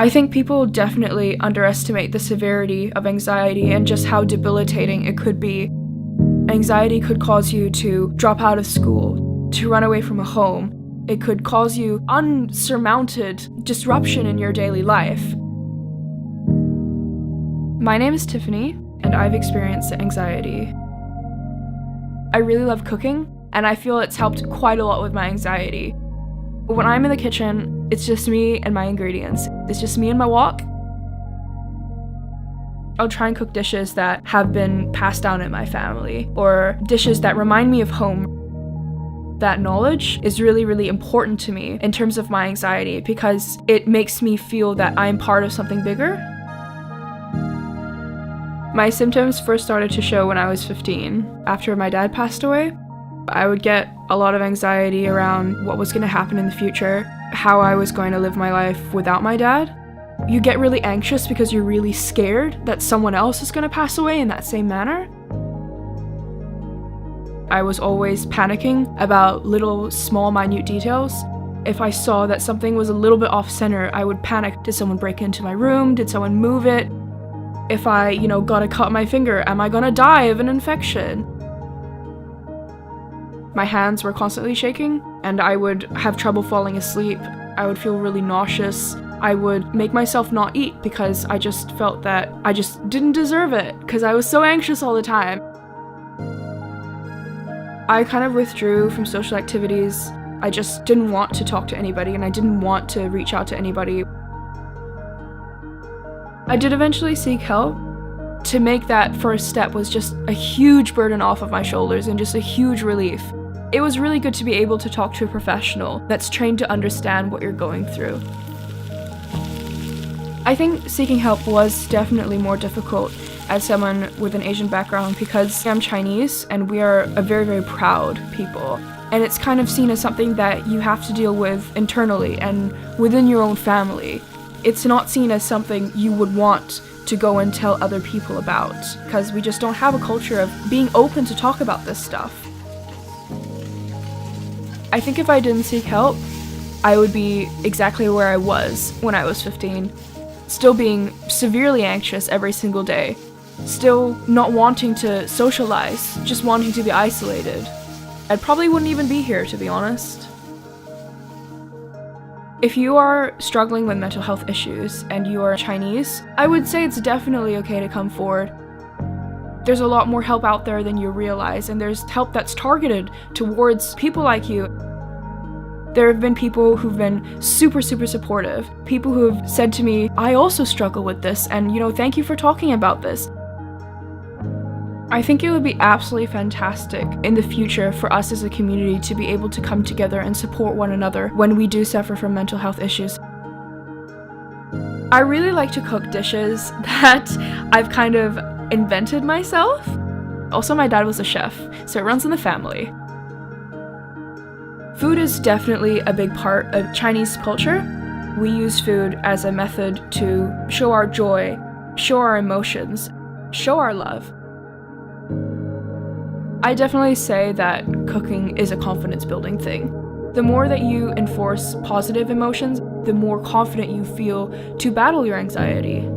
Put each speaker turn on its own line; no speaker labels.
I think people definitely underestimate the severity of anxiety and just how debilitating it could be. Anxiety could cause you to drop out of school, to run away from a home. It could cause you unsurmounted disruption in your daily life. My name is Tiffany, and I've experienced anxiety. I really love cooking, and I feel it's helped quite a lot with my anxiety. When I'm in the kitchen, it's just me and my ingredients. It's just me and my wok. I'll try and cook dishes that have been passed down in my family, or dishes that remind me of home. That knowledge is really, really important to me in terms of my anxiety because it makes me feel that I'm part of something bigger. My symptoms first started to show when I was 15. After my dad passed away, I would get a lot of anxiety around what was going to happen in the future, how I was going to live my life without my dad. You get really anxious because you're really scared that someone else is going to pass away in that same manner. I was always panicking about little, small, minute details. If I saw that something was a little bit off-center, I would panic. Did someone break into my room? Did someone move it? If I, got a cut on my finger, am I gonna die of an infection? My hands were constantly shaking, and I would have trouble falling asleep. I would feel really nauseous. I would make myself not eat because I just felt that I just didn't deserve it because I was so anxious all the time. I kind of withdrew from social activities. I just didn't want to talk to anybody, and I didn't want to reach out to anybody. I did eventually seek help. To make that first step was just a huge burden off of my shoulders and just a huge relief. It was really good to be able to talk to a professional that's trained to understand what you're going through. I think seeking help was definitely more difficult as someone with an Asian background because I'm Chinese and we are a very, very proud people. And it's kind of seen as something that you have to deal with internally and within your own family. It's not seen as something you would want to go and tell other people about because we just don't have a culture of being open to talk about this stuff. I think if I didn't seek help, I would be exactly where I was when I was 15, still being severely anxious every single day, still not wanting to socialize, just wanting to be isolated. I probably wouldn't even be here, to be honest. If you are struggling with mental health issues and you are Chinese, I would say it's definitely okay to come forward. There's a lot more help out there than you realize, and there's help that's targeted towards people like you. There have been people who've been super, super supportive. People who have said to me, I also struggle with this, and thank you for talking about this. I think it would be absolutely fantastic in the future for us as a community to be able to come together and support one another when we do suffer from mental health issues. I really like to cook dishes that I've kind of invented myself. Also, my dad was a chef, so it runs in the family. Food is definitely a big part of Chinese culture. We use food as a method to show our joy, show our emotions, show our love. I definitely say that cooking is a confidence-building thing. The more that you enforce positive emotions, the more confident you feel to battle your anxiety.